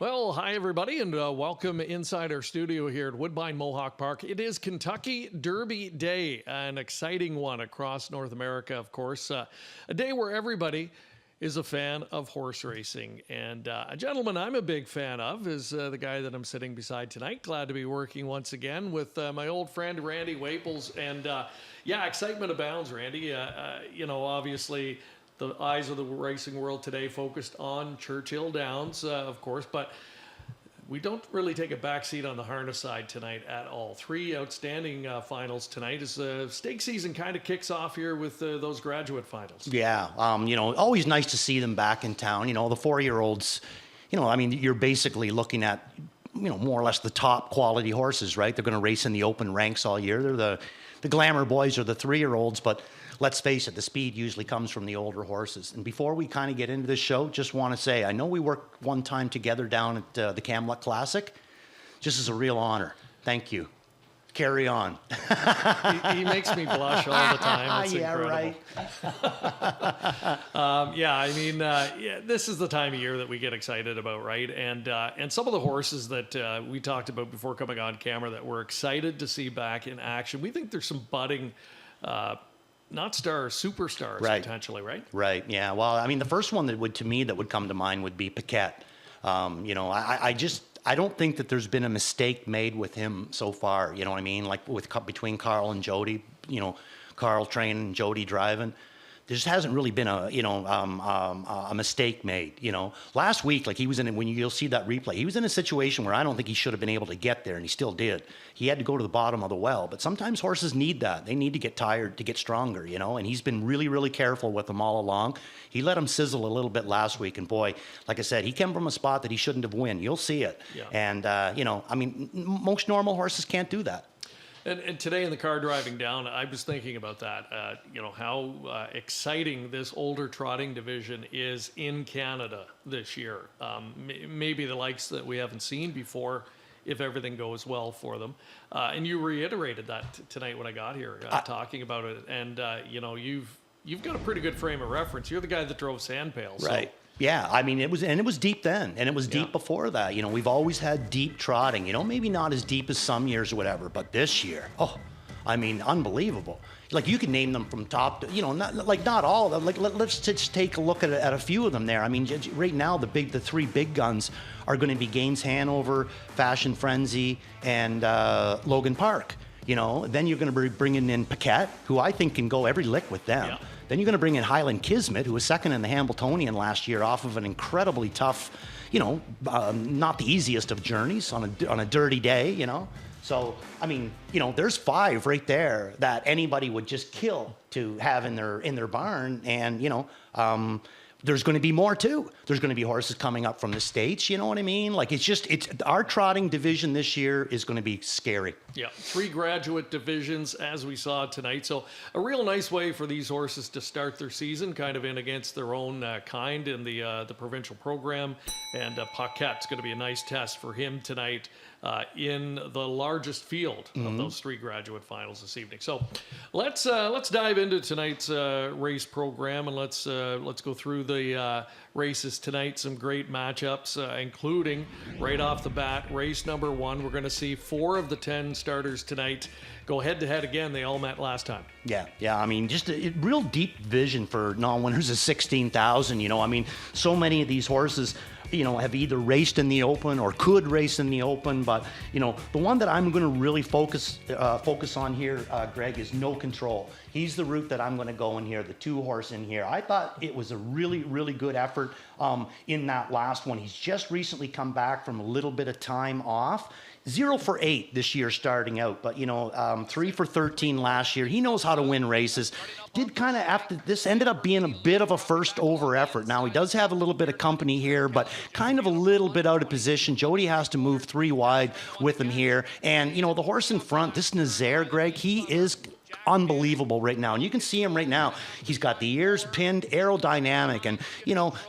Well, hi everybody, and welcome inside our studio here at Woodbine Mohawk Park. It is Kentucky Derby Day, an exciting one across North America, of course. A day where everybody is a fan of horse racing. And a gentleman I'm a big fan of is the guy that I'm sitting beside tonight. Glad to be working once again with my old friend Randy Waples. And yeah, excitement abounds, Randy. Obviously the eyes of the racing world today focused on Churchill Downs, of course, but we don't really take a backseat on the harness side tonight at all. Three outstanding finals tonight as stake season kind of kicks off here with those graduate finals. Yeah, always nice to see them back in town. The 4-year-olds, you're basically looking at, more or less the top quality horses, right? They're going to race in the open ranks all year. They're the glamour boys are the 3-year-olds, but let's face it, the speed usually comes from the older horses. And before we kind of get into this show, just want to say, I know we worked one time together down at the Camelot Classic. Just as a real honor. Thank you. Carry on. He makes me blush all the time. It's incredible. Right. This is the time of year that we get excited about, right? And some of the horses that we talked about before coming on camera that we're excited to see back in action. We think there's some budding not stars, superstars, right, potentially, right? Right, yeah. Well, the first one that would come to mind would be Paquette. I don't think that there's been a mistake made with him so far, you know what I mean? Like between Carl and Jody, Carl training, Jody driving. There just hasn't really been a mistake made, Last week, like he was in, when you'll see that replay, he was in a situation where I don't think he should have been able to get there, and he still did. He had to go to the bottom of the well, but sometimes horses need that. They need to get tired to get stronger, and he's been really, really careful with them all along. He let him sizzle a little bit last week, and boy, like I said, he came from a spot that he shouldn't have won. You'll see it. Yeah. And, most normal horses can't do that. And today in the car driving down, I was thinking about that, how exciting this older trotting division is in Canada this year. Maybe the likes that we haven't seen before if everything goes well for them. And you reiterated that tonight when I got here, talking about it. And, you've got a pretty good frame of reference. You're the guy that drove Sandpail. So. Right. Yeah, it was deep then, and it was deep before that. Not we've always had deep trotting, maybe not as deep as some years or whatever, but this year, unbelievable. Like you can name them from top to, not all of them. Like let's just take a look at a few of them there. Right now the three big guns are going to be Gaines Hanover, Fashion Frenzy, and Logan Park. Then you're going to be bringing in Paquette, who I think can go every lick with them. Yeah. Then you're going to bring in Highland Kismet, who was second in the Hambletonian last year off of an incredibly tough, not the easiest of journeys on a dirty day, So, there's 5 right there that anybody would just kill to have in their barn. And, there's going to be more too. There's going to be horses coming up from the States. You know what I mean? Like it's our trotting division this year is going to be scary. Yeah, 3 graduate divisions as we saw tonight. So a real nice way for these horses to start their season, kind of in against their own kind in the provincial program. And Paquette's going to be a nice test for him tonight in the largest field of those 3 graduate finals this evening. So let's dive into tonight's race program, and let's go through the races tonight. Some great matchups, including right off the bat, race number 1. We're going to see 4 of the 10 starters tonight go head-to-head again. They all met last time. Yeah. Just a real deep vision for non-winners of 16,000. So many of these horses, have either raced in the Open or could race in the Open. But, the one that I'm going to really focus on here, Greg, is No Control. He's the route that I'm going to go in here, the 2-horse in here. I thought it was a really, really good effort in that last one. He's just recently come back from a little bit of time off. 0 for 8 this year starting out, but 3 for 13 last year. He knows how to win races. Did kind of after this ended up being a bit of a first over effort. Now he does have a little bit of company here, but kind of a little bit out of position. Jody has to move 3 wide with him here, and the horse in front, this Nazaire, Greg, he is unbelievable right now. And you can see him right now. He's got the ears pinned, aerodynamic, and,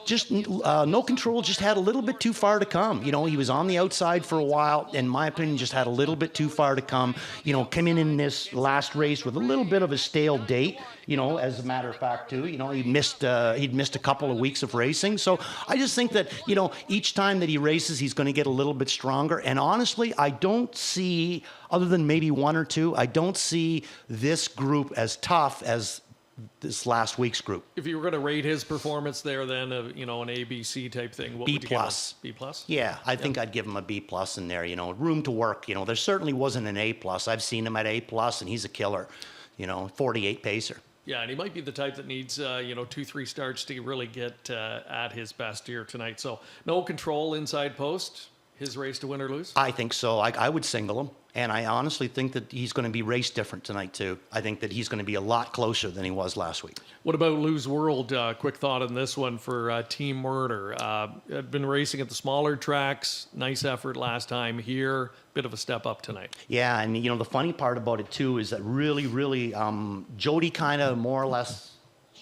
just No Control just had a little bit too far to come. He was on the outside for a while, in my opinion, just had a little bit too far to come. Coming in this last race with a little bit of a stale date. As a matter of fact, too, he'd missed a couple of weeks of racing. So I just think that, each time that he races, he's going to get a little bit stronger. And honestly, I don't see, other than maybe one or two, I don't see this group as tough as this last week's group. If you were going to rate his performance there, then an ABC type thing, what B would you plus. give him? B plus? Yeah, I think I'd give him a B plus in there. Room to work. There certainly wasn't an A plus. I've seen him at A plus, and he's a killer. 48 pacer. Yeah, and he might be the type that needs 2-3 starts to really get at his best here tonight. So No Control inside post. His race to win or lose? I think so. I would single him. And I honestly think that he's going to be race different tonight, too. I think that he's going to be a lot closer than he was last week. What about Lose World? Quick thought on this one for Team Murder. Had been racing at the smaller tracks. Nice effort last time here. Bit of a step up tonight. Yeah, and the funny part about it, too, is that really, Jody kind of more or less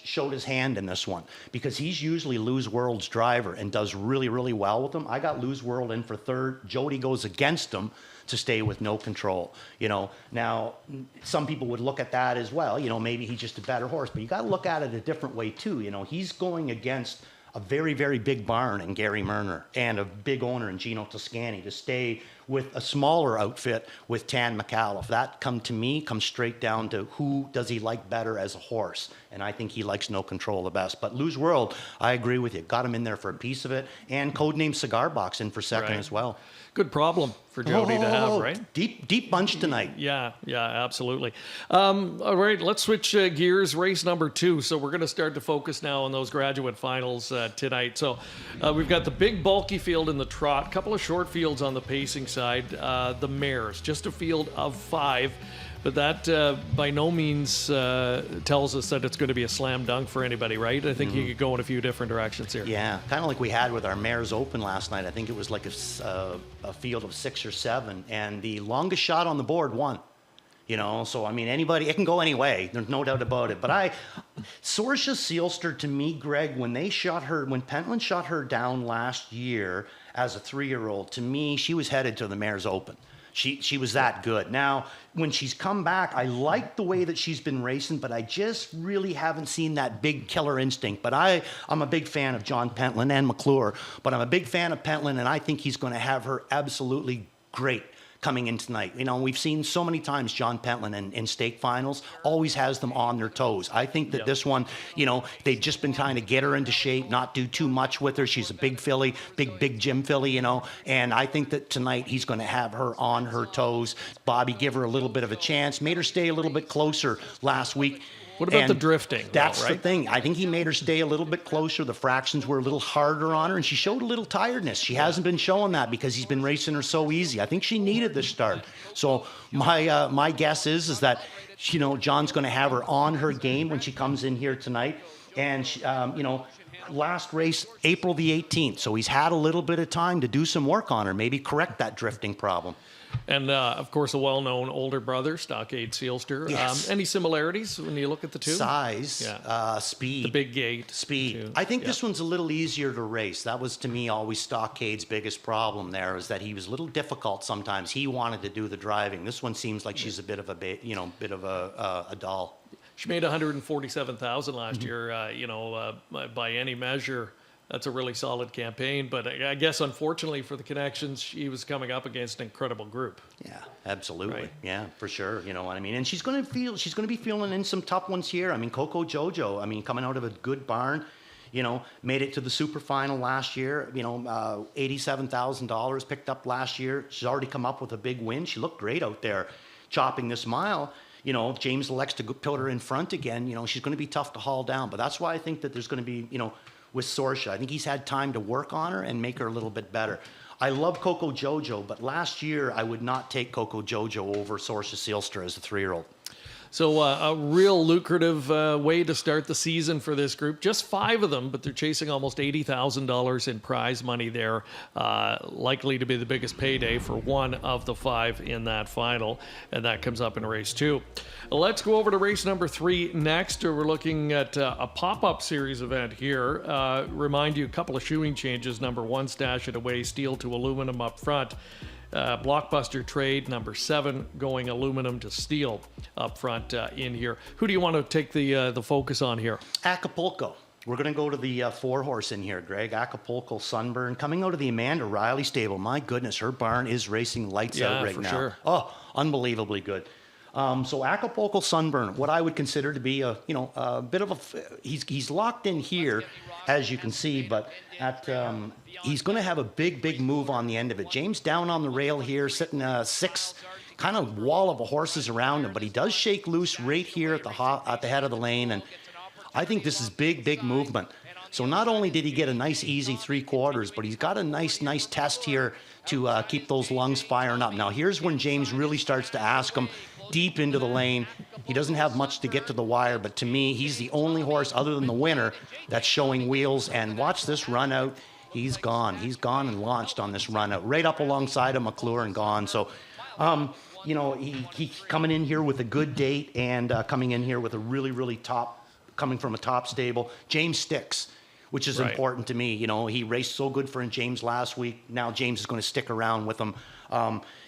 showed his hand in this one, because he's usually Lose World's driver and does really well with him. I got Lose World in for third. Jody goes against him to stay with No Control. Now some people would look at that as well. Maybe he's just a better horse, but you got to look at it a different way too. He's going against a very big barn in Gary Murner and a big owner in Gino Toscani to stay with a smaller outfit with Tan McAuliffe. That comes straight down to who does he like better as a horse. And I think he likes No Control the best. But Lose World, I agree with you. Got him in there for a piece of it. And codename Cigar Box in for second as well. Good problem for Jody to have, right? Deep bunch tonight. Yeah, absolutely. All right, let's switch gears. Race number 2. So we're going to start to focus now on those graduate finals tonight. So we've got the big bulky field in the trot, a couple of short fields on the pacing side. The mares, just a field of 5. But that by no means tells us that it's going to be a slam dunk for anybody, right? I think you could go in a few different directions here. Yeah, kind of like we had with our Mares Open last night. I think it was like a field of 6 or 7, and the longest shot on the board won. So anybody, it can go any way. There's no doubt about it. But Sorcia Sealster, to me, Greg, when Pentland shot her down last year as a 3-year-old, to me, she was headed to the Mares Open. She was that good. Now, when she's come back, I like the way that she's been racing, but I just really haven't seen that big killer instinct. But I'm a big fan of John Pentland and McClure, but I'm a big fan of Pentland, and I think he's going to have her absolutely great coming in tonight. We've seen so many times John Pentland in stake finals always has them on their toes. I think that this one, they've just been trying to get her into shape, not do too much with her. She's a big filly, big Jim filly, and I think that tonight he's going to have her on her toes. Bobby give her a little bit of a chance, made her stay a little bit closer last week. What about the drifting? That's the thing. I think he made her stay a little bit closer. The fractions were a little harder on her, and she showed a little tiredness. She hasn't been showing that because he's been racing her so easy. I think she needed this start. So my guess is that John's going to have her on her game when she comes in here tonight, and she, last race April the 18th. So he's had a little bit of time to do some work on her, maybe correct that drifting problem. And, of course, a well-known older brother, Stockade Sealster. Yes. Any similarities when you look at the two? Size, speed. The big gate. Speed. Too. I think this one's a little easier to race. That was, to me, always Stockade's biggest problem there, is that he was a little difficult sometimes. He wanted to do the driving. This one seems like she's a bit of a doll. She made $147,000 last year, by any measure. That's a really solid campaign, but I guess unfortunately for the connections, she was coming up against an incredible group. Yeah, absolutely. Right. Yeah, for sure. You know what I mean? And she's going to be feeling in some tough ones here. I mean, Coco Jojo, coming out of a good barn, made it to the super final last year, $87,000 picked up last year. She's already come up with a big win. She looked great out there chopping this mile. If James elects to put her in front again, she's going to be tough to haul down. But that's why I think that there's going to be, with Sorcia, I think he's had time to work on her and make her a little bit better. I love Coco Jojo, but last year I would not take Coco Jojo over Sorcia Sealster as a 3-year-old. So a real lucrative way to start the season for this group. Just 5 of them, but they're chasing almost $80,000 in prize money there. Likely to be the biggest payday for one of the 5 in that final, and that comes up in race 2. Let's go over to race number 3 next. We're looking at a pop-up series event here. Remind you, a couple of shoeing changes. Number 1, Stash It Away, steel to aluminum up front. Blockbuster Trade, number 7, going aluminum to steel up front in here. Who do you want to take the focus on here? Acapulco. We're going to go to the 4-horse in here, Greg. Acapulco Sunburn, coming out of the Amanda Riley stable. My goodness, her barn is racing lights out right now. Sure. Oh, unbelievably good. So Acapulco Sunburn, what I would consider to be a bit of a, he's locked in here, as you can see, but at he's going to have a big move on the end of it. James down on the rail here, sitting 6 kind of wall of horses around him, but he does shake loose right here at the head of the lane, and I think this is big movement. So not only did he get a nice easy 3/4, but he's got a nice test here to keep those lungs firing up. Now here's when James really starts to ask him deep into the lane. He doesn't have much to get to the wire, but to me, he's the only horse other than the winner that's showing wheels. And watch this run out. He's gone. He's gone and launched on this run out. Right up alongside of McClure and gone. So, he coming in here with a good date and coming in here with a really top, coming from a top stable. James sticks, which is important to me. You know, he raced so good for James last week. Now James is going to stick around with him.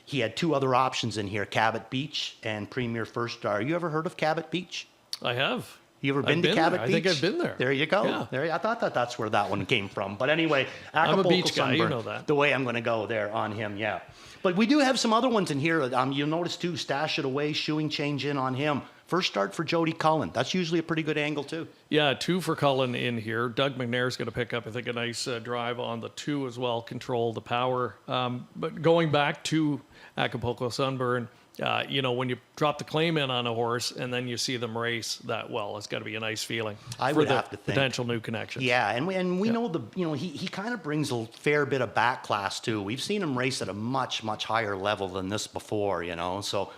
He had 2 other options in here, Cabot Beach and Premier First Star. You ever heard of Cabot Beach? I have. You ever been to Cabot Beach? I think I've been there. There you go. Yeah. There, I thought that's where that one came from. But anyway, Acapulco I'm a beach guy, Sunburn, you know that. the way I'm going to go there on him, yeah. But we do have some other ones in here. You'll notice too, Stash It Away, shoeing change in on him. First start for Jody Cullen. That's usually a pretty good angle too. Yeah, 2 for Cullen in here. Doug McNair's going to pick up, I think, a nice drive on the 2 as well, control the power. But going back to Acapulco Sunburn, when you drop the claim in on a horse and then you see them race that well, it's got to be a nice feeling. I would have to think. Potential new connections. Yeah, and we know he kind of brings a fair bit of back class too. We've seen him race at a much higher level than this before, So,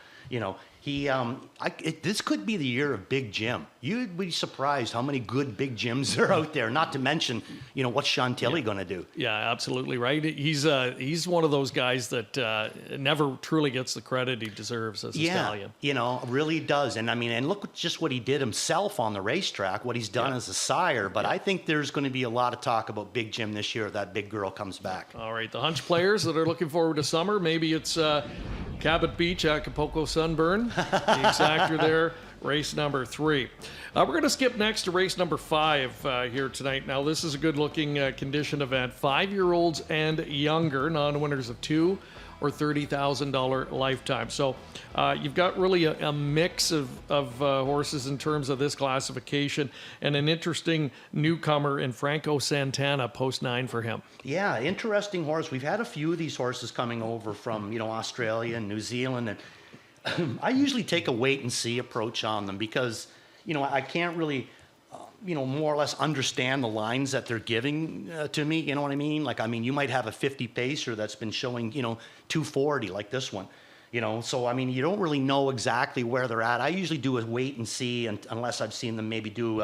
this could be the year of Big Jim. You'd be surprised how many good Big Jims are out there. Not to mention, what's Chantilly going to do? Yeah, absolutely right. He's one of those guys that never truly gets the credit he deserves as a stallion. Really does. And and look just what he did himself on the racetrack, what he's done as a sire. But I think there's going to be a lot of talk about Big Jim this year if that big girl comes back. All right, the hunch players that are looking forward to summer, maybe it's Cabot Beach, Acapulco Sunburn, the exactor there, race number 3. We're going to skip next to race number 5 here tonight. Now, this is a good-looking condition event. 5-year-olds and younger, non-winners of $2,000 or $30,000 lifetime. So you've got really a mix of horses in terms of this classification, and an interesting newcomer in Franco Santana, post 9 for him. Yeah, interesting horse. We've had a few of these horses coming over from Australia and New Zealand, and I usually take a wait and see approach on them because I can't really more or less understand the lines that they're giving to me. You know what I mean? You might have a 50 pacer that's been showing 240 like this one. So you don't really know exactly where they're at. I usually do a wait and see, unless I've seen them maybe do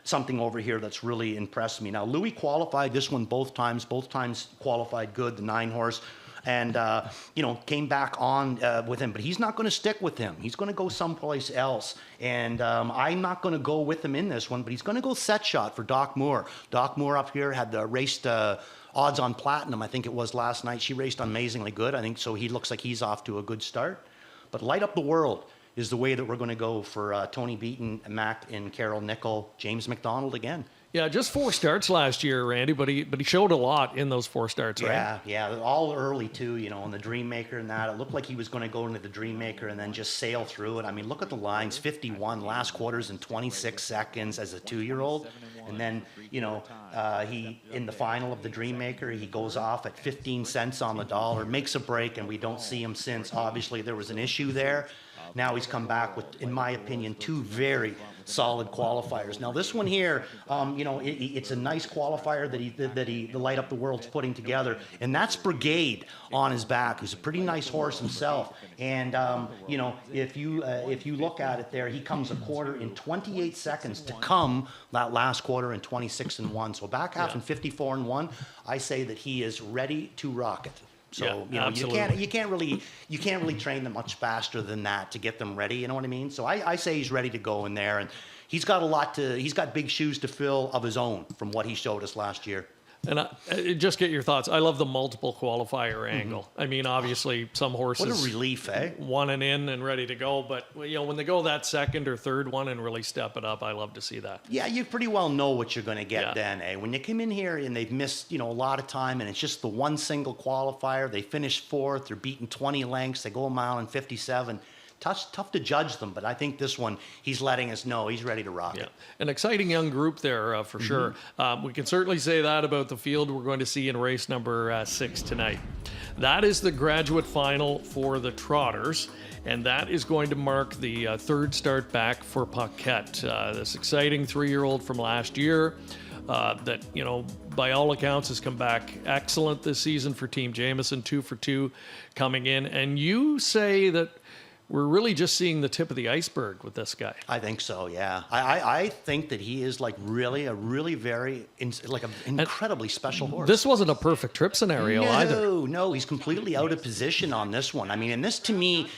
something over here that's really impressed me. Now, Louis qualified this one both times qualified good, the 9-horse. And, came back on with him. But he's not going to stick with him. He's going to go someplace else. And I'm not going to go with him in this one, but he's going to go set shot for Doc Moore. Doc Moore up here had raced odds on platinum, I think it was last night. She raced amazingly good, I think, so he looks like he's off to a good start. But Light Up the World is the way that we're going to go for Tony Beaton, Mac and Carol Nickel, James McDonald again. Yeah, just 4 starts last year, Randy, but he showed a lot in those 4 starts, right? Yeah, all early too, in the Dreammaker and that. It looked like he was going to go into the Dreammaker and then just sail through it. Look at the lines, 51 last quarters in 26 seconds as a 2-year-old. And then, he, in the final of the Dreammaker, he goes off at 15 cents on the dollar, makes a break, and we don't see him since. Obviously, there was an issue there. now he's come back with, in my opinion, two very solid qualifiers. Now this one here, it's a nice qualifier that he the Light Up the World's putting together, and that's Brigade on his back, who's a pretty nice horse himself. And if you look at it there, he comes a quarter in 28 seconds to come that last quarter in 26-1. So back half in 54-1. I say that he is ready to rock it. So you can't really train them much faster than that to get them ready. You know what I mean? So I say he's ready to go in there, and he's got big shoes to fill of his own from what he showed us last year. And just get your thoughts. I love the multiple qualifier angle. I mean, obviously, some horses... What a relief, eh? One and in and ready to go. But, when they go that second or third one and really step it up, I love to see that. Yeah, you pretty well know what you're going to get then, eh? When you come in here and they've missed, a lot of time and it's just the one single qualifier, they finish fourth, they're beating 20 lengths, they go a mile in 57. Tough to judge them, but I think this one, he's letting us know he's ready to rock it. An exciting young group there, for sure. We can certainly say that about the field we're going to see in race number 6 tonight. That is the graduate final for the Trotters, and that is going to mark the third start back for Paquette, this exciting 3-year-old from last year. That, by all accounts has come back excellent this season for Team Jameson, 2 for 2 coming in. And you say that we're really just seeing the tip of the iceberg with this guy. I think so, yeah. I think that he is an incredibly special horse. This wasn't a perfect trip scenario either. No, he's completely out of position on this one. I mean, and this to me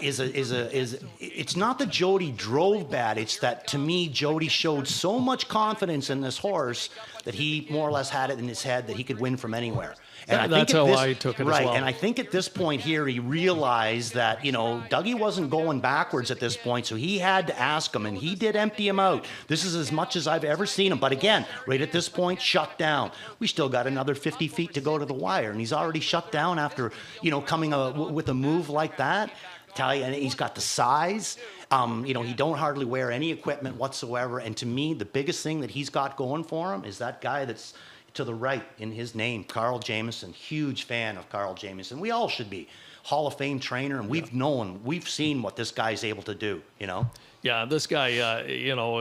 it's not that Jody drove bad. It's that to me, Jody showed so much confidence in this horse that he more or less had it in his head that he could win from anywhere. And that's how I took it as well. And I think at this point here, he realized that, Dougie wasn't going backwards at this point, so he had to ask him, and he did empty him out. This is as much as I've ever seen him. But again, right at this point, shut down. We still got another 50 feet to go to the wire, and he's already shut down after, coming with a move like that. Tell you, and he's got the size. He don't hardly wear any equipment whatsoever. And to me, the biggest thing that he's got going for him is that guy that's to the right in his name, Carl Jamieson. Huge fan of Carl Jamieson. We all should be. Hall of Fame trainer, and we've seen what this guy's able to do, Yeah, this guy,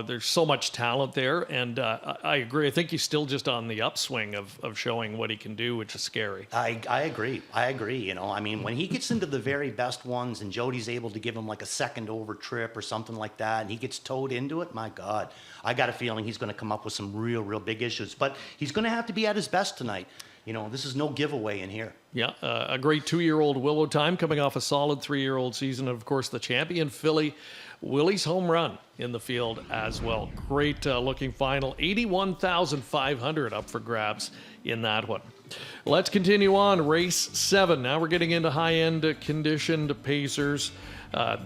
there's so much talent there, and I agree. I think he's still just on the upswing of showing what he can do, which is scary. I agree. I mean, when he gets into the very best ones and Jody's able to give him like a second over trip or something like that, and he gets towed into it, my God, I got a feeling he's going to come up with some real big issues. But he's going to have to be at his best tonight. This is no giveaway in here. Yeah, a great 2-year-old Willow Time coming off a solid 3-year-old season. And, of course, the champion filly, Willie's home run in the field as well. Great looking final. 81,500 up for grabs in that one. Let's continue on. Race 7. Now we're getting into high-end conditioned pacers.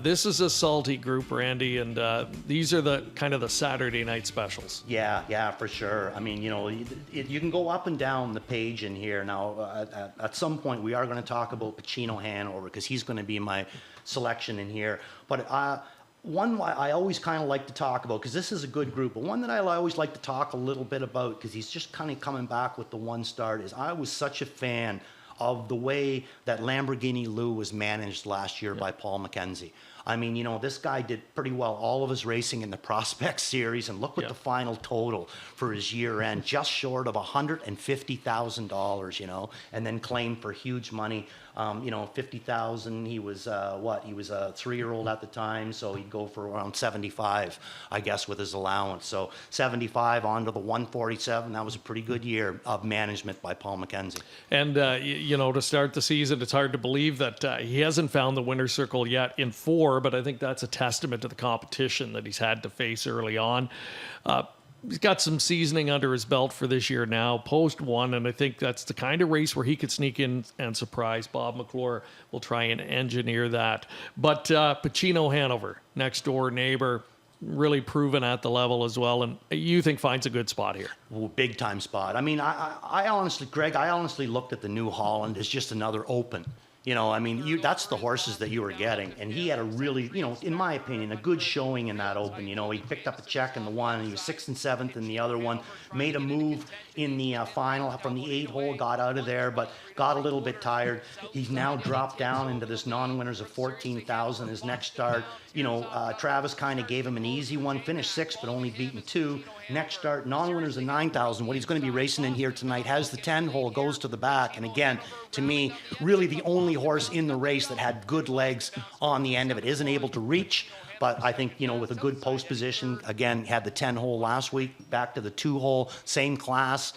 This is a salty group, Randy, and these are the kind of the Saturday night specials. Yeah, for sure. I mean, you can go up and down the page in here. Now, at some point, we are going to talk about Pacino Hanover because he's going to be my selection in here. But one I always kind of like to talk about, because this is a good group, but one that I always like to talk a little bit about, because he's just kind of coming back with the one start, is I was such a fan of the way that Lamborghini Lou was managed last year by Paul McKenzie. I mean, this guy did pretty well all of his racing in the Prospect Series, and look what the final total for his year end, just short of $150,000, and then claimed for huge money. $50,000. He was he was a 3-year-old at the time, so he'd go for around 75, I guess, with his allowance. So 75 on to the 147. That was a pretty good year of management by Paul McKenzie. And to start the season, it's hard to believe that he hasn't found the winner's circle yet in 4, but I think that's a testament to the competition that he's had to face early on. He's got some seasoning under his belt for this year now, post 1, and I think that's the kind of race where he could sneak in and surprise. Bob McClure will try and engineer that. But Pacino Hanover, next door neighbor, really proven at the level as well, and you think finds a good spot here. Well, big time spot. I mean, I honestly, Greg, I honestly looked at the New Holland as just another open. You know, I mean, that's the horses that you were getting. And he had a really, you know, in my opinion, a good showing in that Open. You know, he picked up a check in the one, and he was 6th and 7th in the other one, made a move in the final from the 8 hole, got out of there, but got a little bit tired. He's now dropped down into this non-winners of 14,000. His next start, you know, Travis kind of gave him an easy one, finished 6th, but only beaten 2. Next start, non-winners of 9,000. What he's going to be racing in here tonight has the 10 hole, goes to the back. And again, to me, really the only horse in the race that had good legs on the end of it. Isn't able to reach, but I think, you know, with a good post position, again, had the 10 hole last week, back to the 2 hole, same class.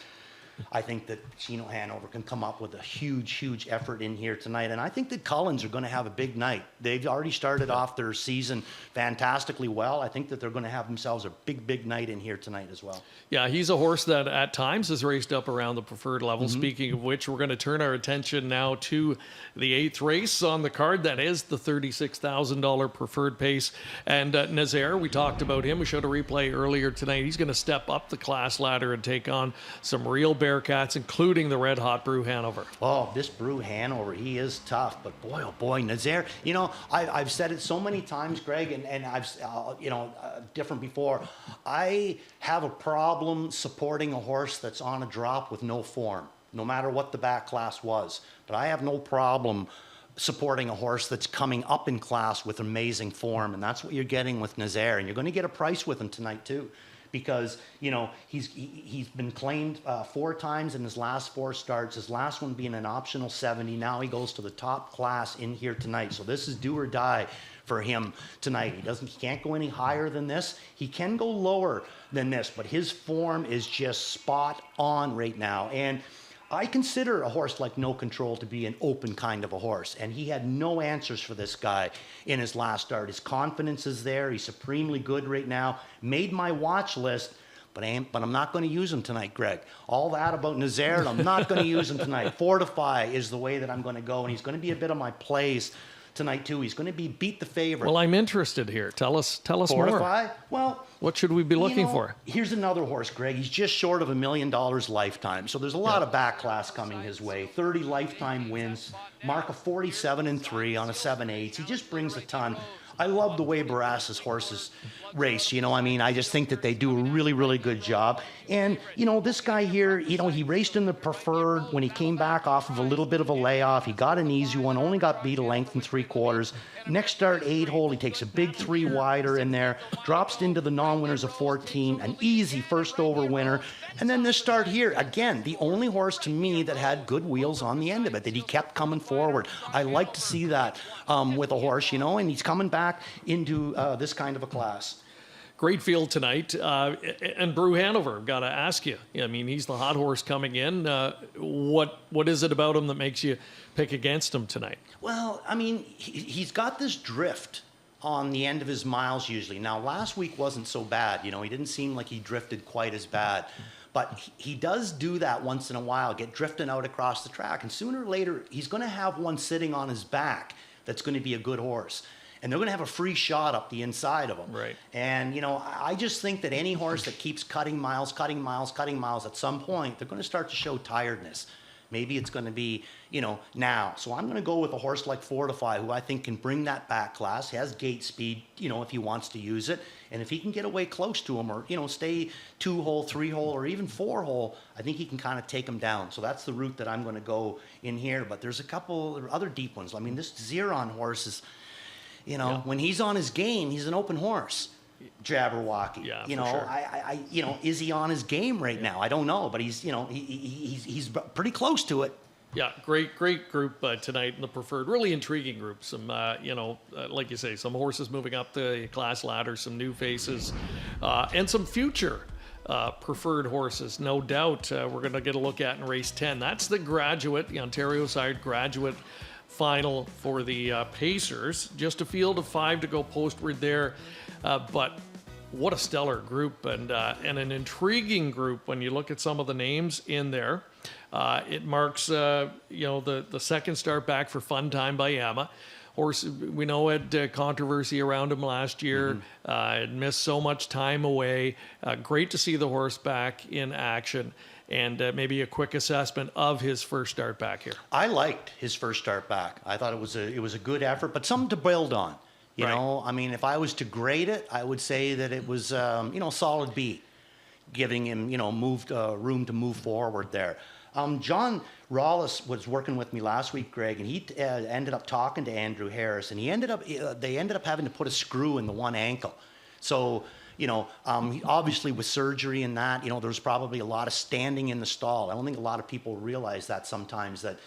I think that Chino Hanover can come up with a huge effort in here tonight. And I think that Cullens are going to have a big night. They've already started off their season fantastically well. I think that they're going to have themselves a big night in here tonight as well. Yeah, he's a horse that at times has raced up around the preferred level. Speaking of which, we're going to turn our attention now to the 8th race on the card. That is the $36,000 preferred pace. And Nazaire, we talked about him. We showed a replay earlier tonight. He's going to step up the class ladder and take on some real Bearcats, including the red hot Brew Hanover. Oh, this Brew Hanover, he is tough, but boy, oh boy, Nazaire, you know, I've said it so many times, Greg, and I've, you know, different before. I have a problem supporting a horse that's on a drop with no form, no matter what the back class was. But I have no problem supporting a horse that's coming up in class with amazing form, and that's what you're getting with Nazaire, and you're going to get a price with him tonight too. Because, you know, he's been claimed 4 times in his last 4 starts, his last one being an optional 70. Now he goes to the top class in here tonight. So this is do or die for him tonight. He can't go any higher than this. He can go lower than this, but his form is just spot on right now. And I consider a horse like No Control to be an open kind of a horse, and he had no answers for this guy in his last start. His confidence is there. He's supremely good right now. Made my watch list, but I'm not going to use him tonight, Greg. All that about Nazaire, I'm not going to use him tonight. Fortify is the way that I'm going to go, and he's going to be a bit of my plays tonight too. He's going to be beat the favorite. Well, I'm interested here. Tell us Fortify? more. Well, what should we be looking for? Here's another horse, Greg. He's just short of $1 million lifetime. So there's a lot of back class coming his way. 30 lifetime wins, mark of 47-3 on a 7/8. He just brings a ton. I love the way Baras's horses race. You know, I mean, I just think that they do a really good job. And, you know, this guy here, you know, he raced in the preferred when he came back off of a little bit of a layoff. He got an easy one, only got beat a length and 3/4. Next start, 8 hole, he takes a big 3 wider in there, drops into the non-winners of 14, an easy first over winner. And then this start here, again, the only horse to me that had good wheels on the end of it, that he kept coming forward. I like to see that with a horse, you know, and he's coming back into this kind of a class. Great field tonight. And Brew Hanover, got to ask you. I mean, he's the hot horse coming in. What is it about him that makes you pick against him tonight? Well, I mean, he's got this drift on the end of his miles usually. Now, last week wasn't so bad. You know, he didn't seem like he drifted quite as bad. But he does do that once in a while, get drifting out across the track. And sooner or later, he's going to have one sitting on his back that's going to be a good horse. And they're going to have a free shot up the inside of him. Right. And, you know, I just think that any horse that keeps cutting miles, at some point, they're going to start to show tiredness. Maybe it's going to be, you know, now. So I'm going to go with a horse like Fortify, who I think can bring that back class, has gate speed, you know, if he wants to use it. And if he can get away close to him or, you know, stay 2 hole, 3 hole, or even 4 hole, I think he can kind of take him down. So that's the route that I'm going to go in here. But there's a couple other deep ones. I mean, this Xeron horse is, you know, when he's on his game, he's an open horse. Jabberwocky. Yeah, you know, sure. I you know, is he on his game right now? I don't know, but he's, you know, he's pretty close to it. Yeah, great group tonight in the preferred. Really intriguing group. Some, you know, like you say, some horses moving up the class ladder, some new faces, and some future preferred horses, no doubt. We're going to get a look at in race 10. That's the graduate, the Ontario side graduate final for the Pacers. Just a field of 5 to go postward there. But what a stellar group and an intriguing group when you look at some of the names in there. It marks, you know, the second start back for Fun Time by Yama. Horse, we know had controversy around him last year. Had missed so much time away. Great to see the horse back in action. and maybe a quick assessment of his first start back here. I liked his first start back. I thought it was a good effort, but something to build on. You know, I mean, if I was to grade it, I would say that it was, solid B, giving him, room to move forward there. John Rawlis was working with me last week, Greg, and he ended up talking to Andrew Harris, and they ended up having to put a screw in the one ankle. So, obviously with surgery and that, there was probably a lot of standing in the stall. I don't think a lot of people realize that sometimes that,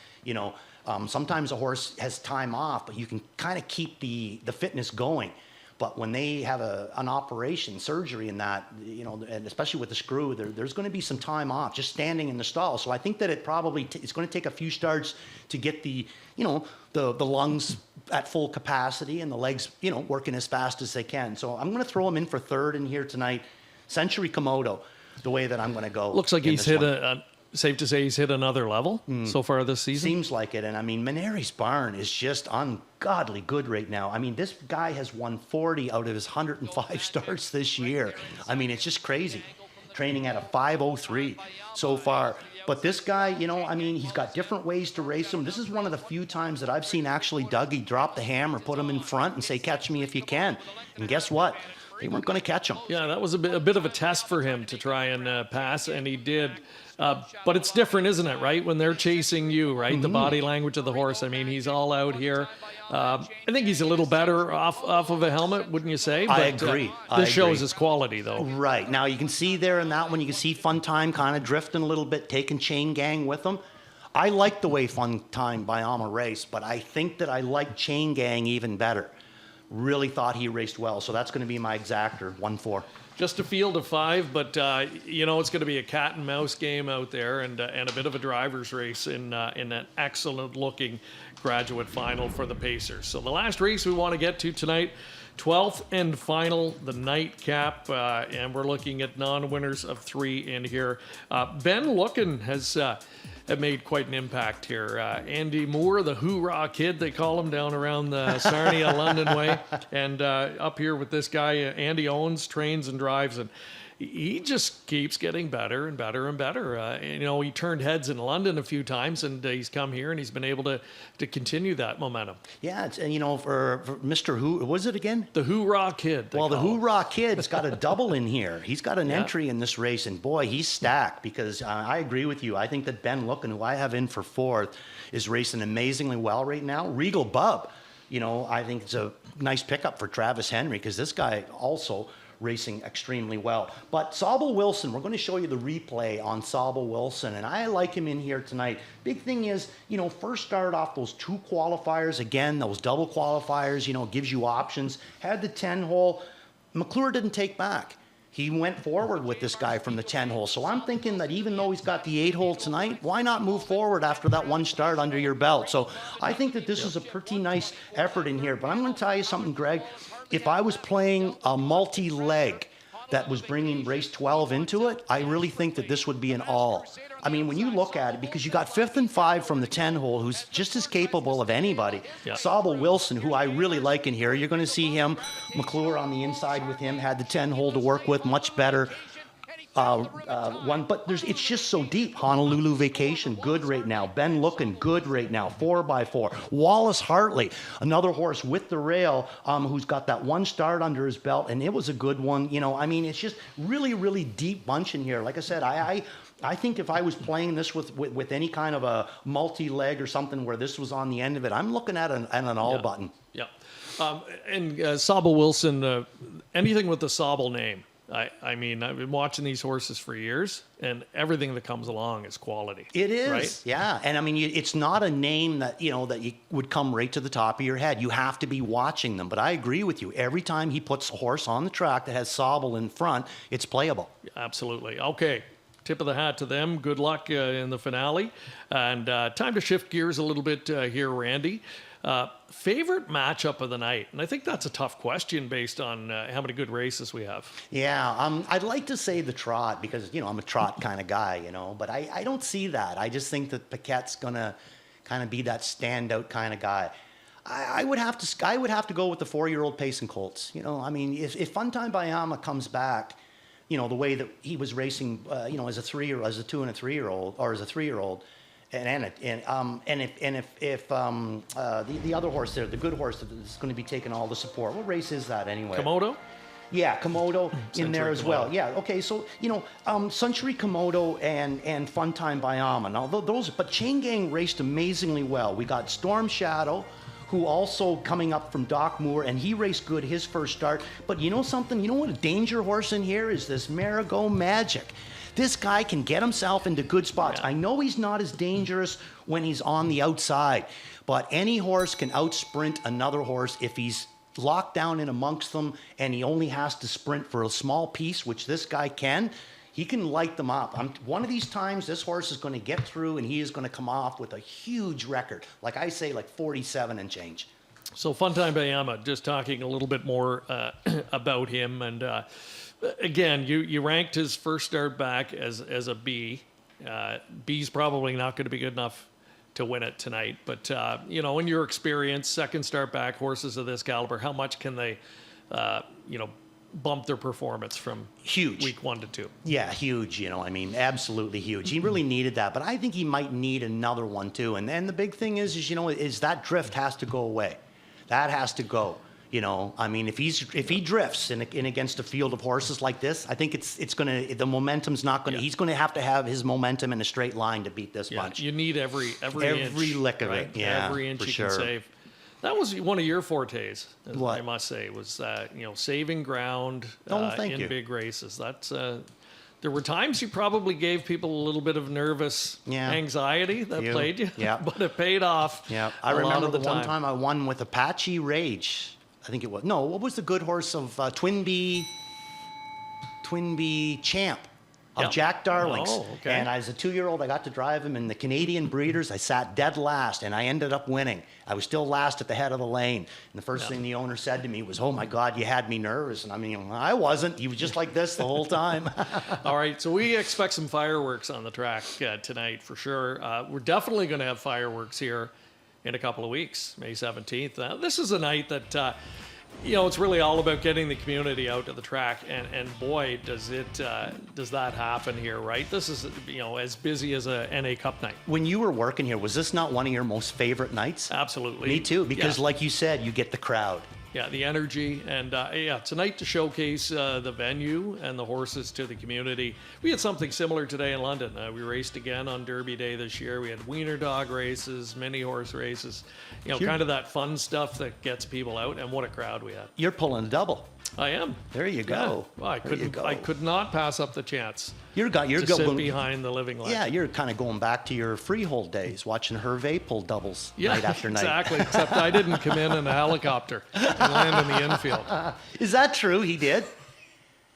sometimes a horse has time off, but you can kind of keep the fitness going. But when they have an operation, surgery and that, and especially with the screw, there's going to be some time off just standing in the stall. So I think that it probably it's going to take a few starts to get the lungs at full capacity and the legs, working as fast as they can. So I'm going to throw him in for third in here tonight. Century Komodo, the way that I'm going to go. Looks like he's hit safe to say he's hit another level so far this season. Seems like it. And I mean, Maneri's Barn is just ungodly good right now. I mean, this guy has won 40 out of his 105 starts this year. I mean, it's just crazy. Training at a 5:03 so far. But this guy, he's got different ways to race him. This is one of the few times that I've seen actually Dougie drop the hammer, put him in front and say, catch me if you can. And guess what? They weren't going to catch him. Yeah, that was a bit of a test for him to try and pass, and he did. But it's different, isn't it, right? When they're chasing you, right? Mm-hmm. The body language of the horse. I mean, he's all out here. I think he's a little better off of a helmet, wouldn't you say? But, I agree. This shows his quality, though. Right. Now, you can see there in that one, you can see Fun Time kind of drifting a little bit, taking Chain Gang with him. I like the way Fun Time by Alma raced, but I think that I like Chain Gang even better. Really thought he raced well, so that's going to be my exactor, 1-4. Just a field of 5, but it's going to be a cat and mouse game out there, and a bit of a driver's race in an excellent-looking graduate final for the Pacers. So the last race we want to get to tonight, 12th and final, the nightcap, and we're looking at non-winners of 3 in here. Ben Lookin has made quite an impact here. Andy Moore, the hoorah kid, they call him down around the Sarnia, London way. And up here with this guy, Andy owns, trains, and drives. And he just keeps getting better and better and better. He turned heads in London a few times, and he's come here and he's been able to continue that momentum. Yeah, it's, for Mr. Who was it again? The Hoorah Kid. Well, the Hoorah Kid's got a double in here. He's got an entry in this race, and boy, he's stacked because I agree with you. I think that Ben Lookin, who I have in for 4th, is racing amazingly well right now. Regal Bub, I think it's a nice pickup for Travis Henry because this guy also racing extremely well. But Sauble Wilson, we're going to show you the replay on Sauble Wilson, and I like him in here tonight. Big thing is, first started off those 2 qualifiers. Again, those double qualifiers, gives you options. Had the 10-hole. McClure didn't take back. He went forward with this guy from the 10-hole. So I'm thinking that even though he's got the 8-hole tonight, why not move forward after that one start under your belt? So I think that this is a pretty nice effort in here. But I'm going to tell you something, Greg. If I was playing a multi-leg that was bringing race 12 into it, I really think that this would be an all. I mean, when you look at it, because you got 5th and 5 from the 10-hole, who's just as capable of anybody. Yeah. Sauble Wilson, who I really like in here. You're going to see him. McClure on the inside with him, had the 10-hole to work with, much better. But it's just so deep. Honolulu Vacation, good right now. Ben Lookin, good right now. 4x4. Wallace Hartley, another horse with the rail, who's got that one start under his belt, and it was a good one. It's just really, really deep bunch in here. Like I said, I think if I was playing this with any kind of a multi-leg or something where this was on the end of it, I'm looking at an all button. Yeah. And Sauble Wilson, anything with the Sauble name. I mean, I've been watching these horses for years, and everything that comes along is quality. It is, right? Yeah. And I mean, it's not a name that you would come right to the top of your head. You have to be watching them. But I agree with you. Every time he puts a horse on the track that has Sauble in front, it's playable. Absolutely. Okay. Tip of the hat to them. Good luck in the finale. And time to shift gears a little bit here, Randy. Favorite matchup of the night? And I think that's a tough question based on how many good races we have. Yeah, I'd like to say the trot because, I'm a trot kind of guy, but I don't see that. I just think that Paquette's going to kind of be that standout kind of guy. I would have to go with the 4-year-old Payson Colts. If Funtime Bayama comes back, the way that he was racing, as a 2 and a 3-year-old, or as a 3-year-old, and if the other horse there, the good horse that's going to be taking all the support, what race is that anyway? Komodo? Yeah, Komodo in there as well. Komodo. Yeah, okay, so, Century Komodo and Funtime Bayama. Now, but Chain Gang raced amazingly well. We got Storm Shadow, who also coming up from Doc Moore, and he raced good his first start. But you know something? You know what a danger horse in here is? This Marigot Magic. This guy can get himself into good spots. Yeah. I know he's not as dangerous when he's on the outside, but any horse can outsprint another horse if he's locked down in amongst them and he only has to sprint for a small piece, which this guy can. He can light them up. One of these times, this horse is going to get through and he is going to come off with a huge record. Like I say, like 47 and change. So Funtime Bayama, just talking a little bit more about him. And again, you ranked his first start back as a B. B's probably not going to be good enough to win it tonight. But, in your experience, second start back horses of this caliber, how much can they, bump their performance from huge week 1 to 2? Yeah, huge, absolutely huge. He really needed that, but I think he might need another one too. And then the big thing is that drift has to go away. That has to go. If he drifts in against a field of horses like this, I think the momentum's not gonna. Yeah. He's gonna have to have his momentum in a straight line to beat this bunch. You need every inch, lick of it. Yeah, every inch you sure. can save. That was one of your fortes, what? I must say, was saving ground in big races. That's there were times you probably gave people a little bit of nervous anxiety that played you, but it paid off. Yeah, I remember the one time I won with Apache Rage. I think it was. No, what was the good horse of Twin Bee Champ of Jack Darling's? Oh, okay. And as a 2-year-old, I got to drive him in the Canadian Breeders. I sat dead last, and I ended up winning. I was still last at the head of the lane. And the first thing the owner said to me was, "Oh my God, you had me nervous." And I wasn't. He was just like this the whole time. All right, so we expect some fireworks on the track tonight for sure. We're definitely going to have fireworks here in a couple of weeks, May 17th. This is a night that, it's really all about getting the community out to the track, and boy, does that happen here, right? This is, as busy as a NA Cup night. When you were working here, was this not one of your most favorite nights? Absolutely. Me too, because like you said, you get the crowd. Yeah, the energy, and tonight to showcase the venue and the horses to the community. We had something similar today in London. We raced again on Derby Day this year. We had wiener dog races, mini horse races, kind of that fun stuff that gets people out, and what a crowd we had. You're pulling a double. I am. There you go. Yeah. Well, I could not pass up the chance. You're sit behind the living light. Yeah, you're kind of going back to your freehold days, watching Hervé pull doubles night after night. Exactly. Except I didn't come in a helicopter and land in the infield. Is that true? He did.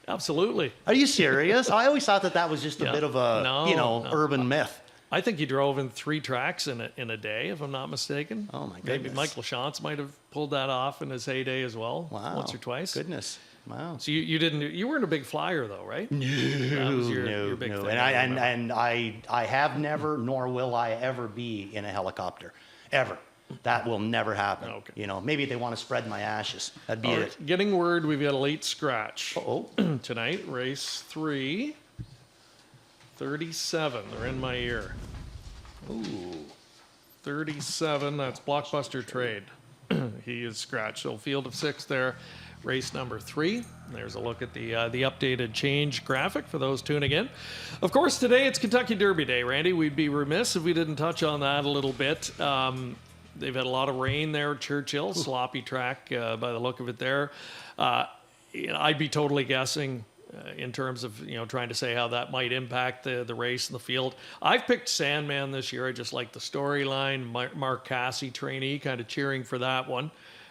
Absolutely. Are you serious? I always thought that was just a bit of a urban myth. I think he drove in 3 tracks in a day, if I'm not mistaken. Oh my goodness. Maybe Michael Shantz might have pulled that off in his heyday as well. Wow. Once or twice. Goodness. Wow. So you weren't a big flyer though, right? No, that was your big thing. And I have never, nor will I ever be in a helicopter, ever. That will never happen. Okay. Maybe they want to spread my ashes. That'd be it. Getting word we've got a late scratch Uh-oh. tonight. Race 3, 37. They're in my ear. Ooh. 37. That's Blockbuster Trade. He is scratched. So field of 6 there. Race number 3. There's a look at the updated change graphic for those tuning in. Of course, today it's Kentucky Derby Day, Randy. We'd be remiss if we didn't touch on that a little bit. They've had a lot of rain there at Churchill. Sloppy track by the look of it there. I'd be totally guessing in terms of trying to say how that might impact the race and the field. I've picked Sandman this year. I just like the storyline. Mark Casse, trainee, kind of cheering for that one.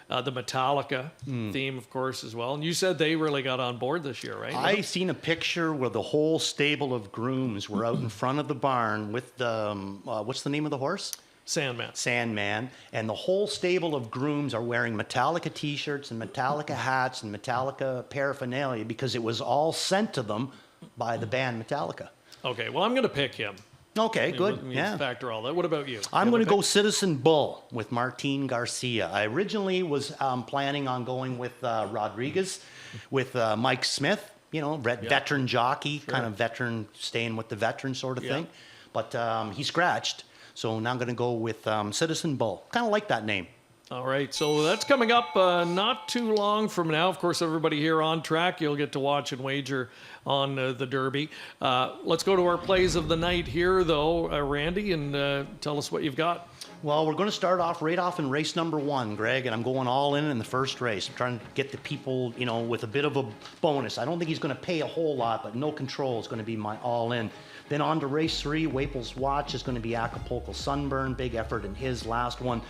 The Metallica theme, of course, as well. And you said they really got on board this year, right? I seen a picture where the whole stable of grooms were out in front of the barn with the, what's the name of the horse? Sandman. And the whole stable of grooms are wearing Metallica t-shirts and Metallica hats and Metallica paraphernalia because it was all sent to them by the band Metallica. Okay, well, I'm going to pick him. Okay, good. Factor all that. What about you? I'm going to go Citizen Bull with Martin Garcia. I originally was planning on going with Rodriguez, with Mike Smith. veteran jockey, kind of veteran, staying with the veteran sort of thing. But he scratched, so now I'm going to go with Citizen Bull. Kind of like that name. All right, so that's coming up not too long from now. Of course, everybody here on track, you'll get to watch and wager on the Derby. Let's go to our plays of the night here, though, Randy, and tell us what you've got. Well, we're going to start off in race number 1, Greg, and I'm going all in the first race. I'm trying to get the people, with a bit of a bonus. I don't think he's going to pay a whole lot, but No Control is going to be my all in. Then on to race 3, Waples Watch is going to be Acapulco Sunburn. Big effort in his last one.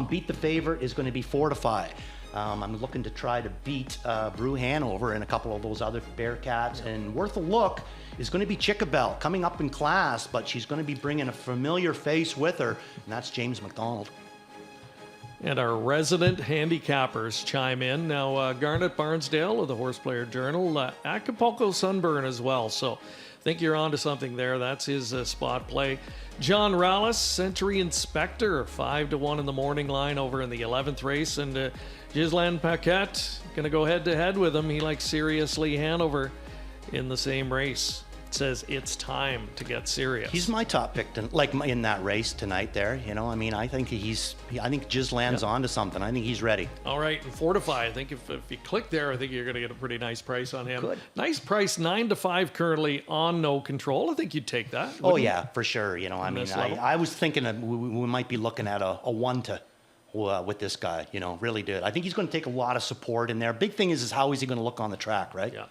Beat the favorite is going to be Fortify. I'm looking to try to beat Brew Hanover and a couple of those other Bearcats. And worth a look is going to be Chickabell, coming up in class, but she's going to be bringing a familiar face with her, and that's James McDonald. And our resident handicappers chime in. Now, Garnet Barnsdale of the Horse Player Journal, Acapulco Sunburn as well. So I think you're onto something there. That's his spot play. John Rallis, Century Inspector, 5-1 in the morning line over in the 11th race. And Ghislain Paquette going to go head-to-head with him. He likes Seriously Hanover in the same race. Says it's time to get serious. He's my top pick, in that race tonight. There, I think I think Gislain's onto something. I think he's ready. All right, and Fortify. I think if you click there, I think you're going to get a pretty nice price on him. Good. Nice price, 9-5 currently on No Control. I think you'd take that. Oh yeah, for sure. I was thinking that we might be looking at a 1 to. With this guy, really did. I think he's going to take a lot of support in there. Big thing is how is he going to look on the track, right? Yeah.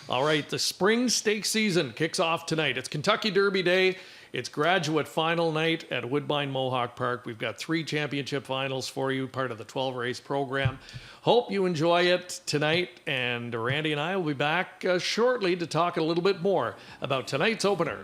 All right, the spring stake season kicks off tonight. It's Kentucky Derby Day. It's graduate final night at Woodbine Mohawk Park. We've got 3 championship finals for you, part of the 12-race program. Hope you enjoy it tonight, and Randy and I will be back shortly to talk a little bit more about tonight's opener.